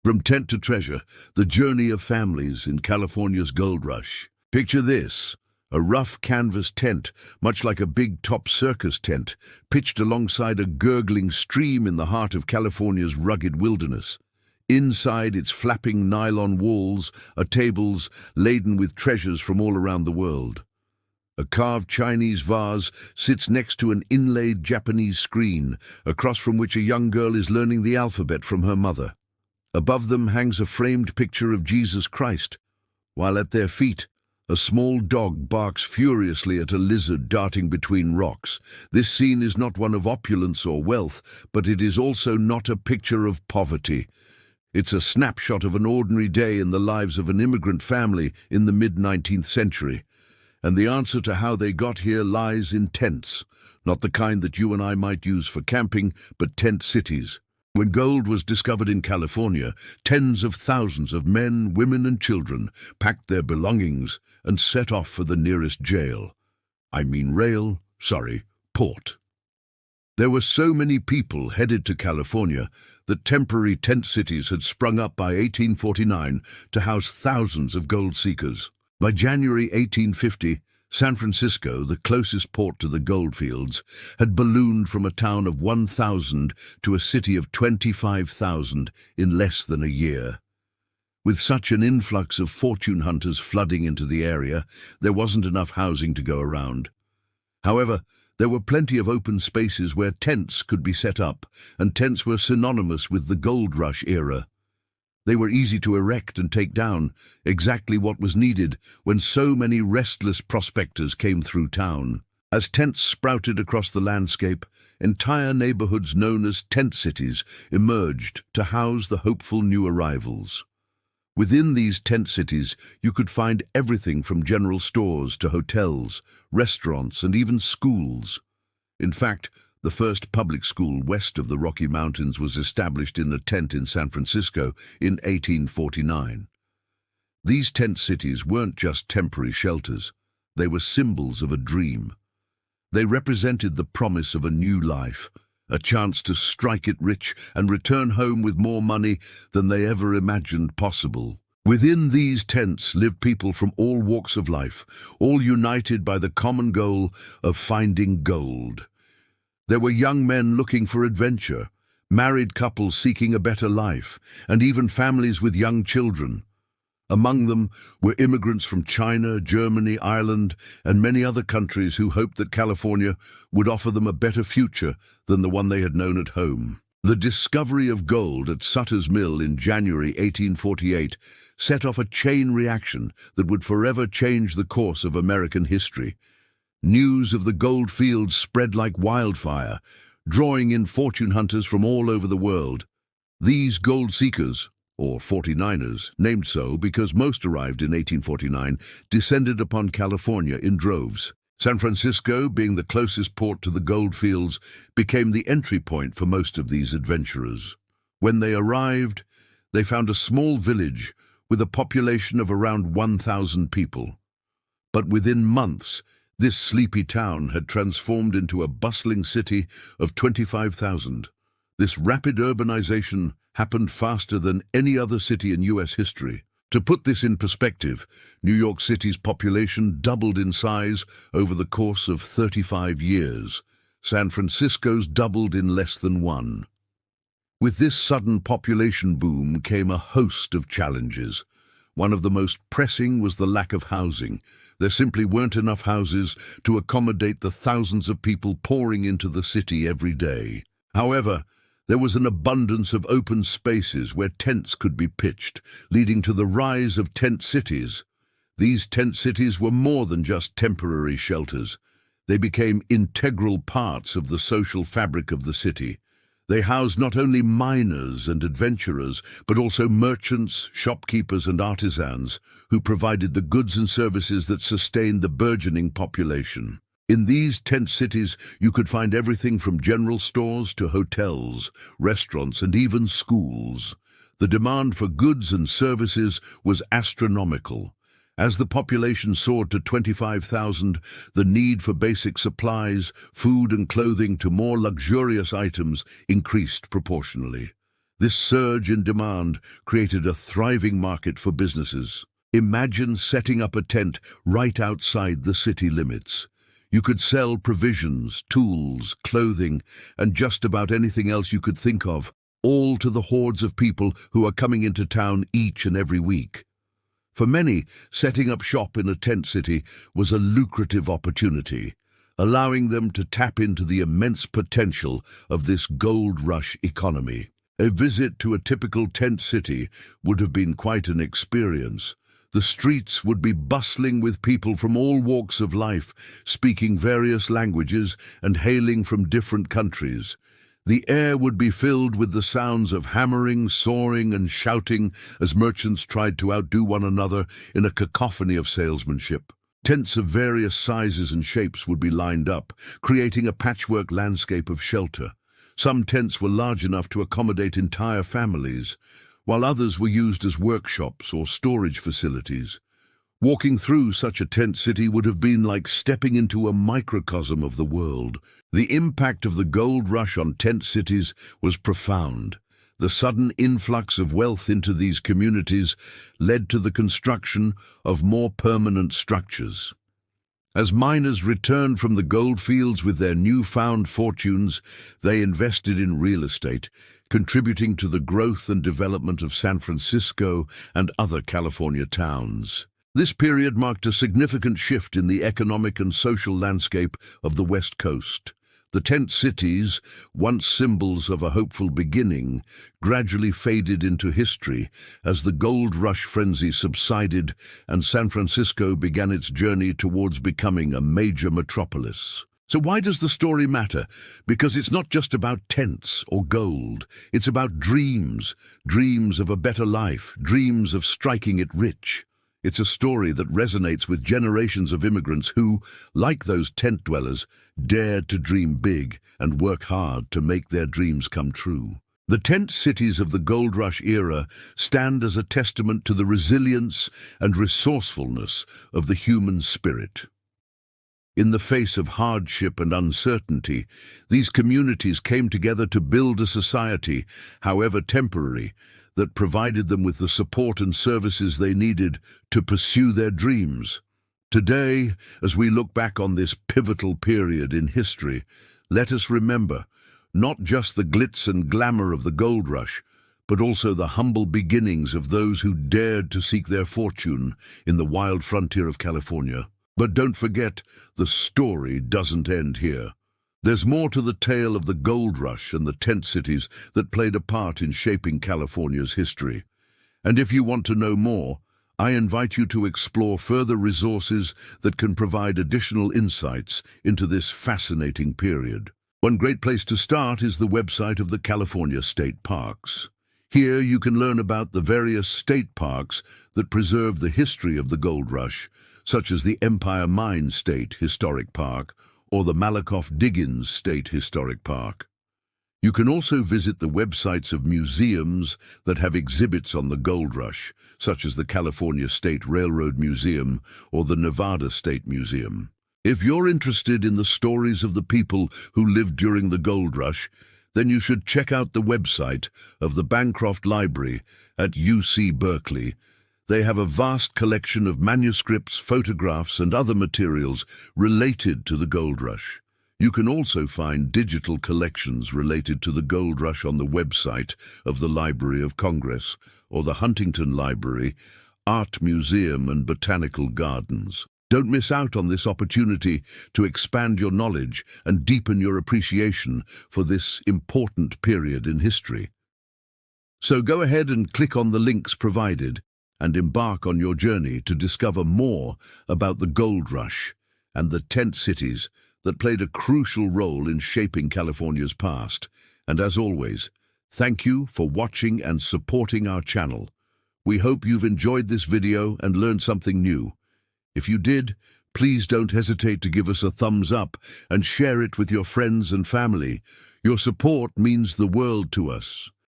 From tent to treasure, the journey of families in California's gold rush. Picture this, a rough canvas tent, much like a big top circus tent, pitched alongside a gurgling stream in the heart of California's rugged wilderness. Inside its flapping nylon walls are tables laden with treasures from all around the world. A carved Chinese vase sits next to an inlaid Japanese screen, across from which a young girl is learning the alphabet from her mother. Above them hangs a framed picture of Jesus Christ, while at their feet, a small dog barks furiously at a lizard darting between rocks. This scene is not one of opulence or wealth, but it is also not a picture of poverty. It's a snapshot of an ordinary day in the lives of an immigrant family in the mid-19th century. And the answer to how they got here lies in tents, not the kind that you and I might use for camping, but tent cities. When gold was discovered in California, tens of thousands of men, women and children packed their belongings and set off for the nearest port. There were so many people headed to California that temporary tent cities had sprung up by 1849 to house thousands of gold seekers. By January 1850, San Francisco, the closest port to the goldfields, had ballooned from a town of 1,000 to a city of 25,000 in less than a year. With such an influx of fortune hunters flooding into the area, there wasn't enough housing to go around. However, there were plenty of open spaces where tents could be set up, and tents were synonymous with the gold rush era. They were easy to erect and take down, exactly what was needed when so many restless prospectors came through town. As tents sprouted across the landscape, entire neighborhoods known as tent cities emerged to house the hopeful new arrivals. Within these tent cities, you could find everything from general stores to hotels, restaurants, and even schools. In fact, the first public school west of the Rocky Mountains was established in a tent in San Francisco in 1849. These tent cities weren't just temporary shelters, they were symbols of a dream. They represented the promise of a new life, a chance to strike it rich and return home with more money than they ever imagined possible. Within these tents lived people from all walks of life, all united by the common goal of finding gold. There were young men looking for adventure, married couples seeking a better life, and even families with young children. Among them were immigrants from China, Germany, Ireland, and many other countries who hoped that California would offer them a better future than the one they had known at home. The discovery of gold at Sutter's Mill in January 1848 set off a chain reaction that would forever change the course of American history. News of the gold fields spread like wildfire, drawing in fortune hunters from all over the world. These gold seekers, or 49ers, named so because most arrived in 1849, descended upon California in droves. San Francisco, being the closest port to the gold fields, became the entry point for most of these adventurers. When they arrived, they found a small village with a population of around 1,000 people. But within months, this sleepy town had transformed into a bustling city of 25,000. This rapid urbanization happened faster than any other city in U.S. history. To put this in perspective, New York City's population doubled in size over the course of 35 years. San Francisco's doubled in less than one. With this sudden population boom came a host of challenges. One of the most pressing was the lack of housing. There simply weren't enough houses to accommodate the thousands of people pouring into the city every day. However, there was an abundance of open spaces where tents could be pitched, leading to the rise of tent cities. These tent cities were more than just temporary shelters. They became integral parts of the social fabric of the city. They housed not only miners and adventurers, but also merchants, shopkeepers and artisans who provided the goods and services that sustained the burgeoning population. In these tent cities, you could find everything from general stores to hotels, restaurants and even schools. The demand for goods and services was astronomical. As the population soared to 25,000, the need for basic supplies, food and clothing to more luxurious items increased proportionally. This surge in demand created a thriving market for businesses. Imagine setting up a tent right outside the city limits. You could sell provisions, tools, clothing, and just about anything else you could think of, all to the hordes of people who are coming into town each and every week. For many, setting up shop in a tent city was a lucrative opportunity, allowing them to tap into the immense potential of this gold rush economy. A visit to a typical tent city would have been quite an experience. The streets would be bustling with people from all walks of life, speaking various languages and hailing from different countries. The air would be filled with the sounds of hammering, sawing, and shouting as merchants tried to outdo one another in a cacophony of salesmanship. Tents of various sizes and shapes would be lined up, creating a patchwork landscape of shelter. Some tents were large enough to accommodate entire families, while others were used as workshops or storage facilities. Walking through such a tent city would have been like stepping into a microcosm of the world. The impact of the gold rush on tent cities was profound. The sudden influx of wealth into these communities led to the construction of more permanent structures. As miners returned from the gold fields with their newfound fortunes, they invested in real estate, contributing to the growth and development of San Francisco and other California towns. This period marked a significant shift in the economic and social landscape of the West Coast. The tent cities, once symbols of a hopeful beginning, gradually faded into history as the gold rush frenzy subsided and San Francisco began its journey towards becoming a major metropolis. So why does the story matter? Because it's not just about tents or gold. It's about dreams, dreams of a better life, dreams of striking it rich. It's a story that resonates with generations of immigrants who, like those tent dwellers, dared to dream big and work hard to make their dreams come true. The tent cities of the gold rush era stand as a testament to the resilience and resourcefulness of the human spirit. In the face of hardship and uncertainty, these communities came together to build a society, however temporary, that provided them with the support and services they needed to pursue their dreams. Today, as we look back on this pivotal period in history, let us remember not just the glitz and glamour of the gold rush, but also the humble beginnings of those who dared to seek their fortune in the wild frontier of California. But don't forget, the story doesn't end here. There's more to the tale of the gold rush and the tent cities that played a part in shaping California's history. And if you want to know more, I invite you to explore further resources that can provide additional insights into this fascinating period. One great place to start is the website of the California State Parks. Here you can learn about the various state parks that preserve the history of the gold rush, such as the Empire Mine State Historic Park or the Malakoff-Diggins State Historic Park. You can also visit the websites of museums that have exhibits on the gold rush, such as the California State Railroad Museum or the Nevada State Museum. If you're interested in the stories of the people who lived during the gold rush, then you should check out the website of the Bancroft Library at UC Berkeley. They have a vast collection of manuscripts, photographs, and other materials related to the gold rush. You can also find digital collections related to the gold rush on the website of the Library of Congress or the Huntington Library, Art Museum, and Botanical Gardens. Don't miss out on this opportunity to expand your knowledge and deepen your appreciation for this important period in history. So go ahead and click on the links provided and embark on your journey to discover more about the gold rush and the tent cities that played a crucial role in shaping California's past. And as always, thank you for watching and supporting our channel. We hope you've enjoyed this video and learned something new. If you did, please don't hesitate to give us a thumbs up and share it with your friends and family. Your support means the world to us.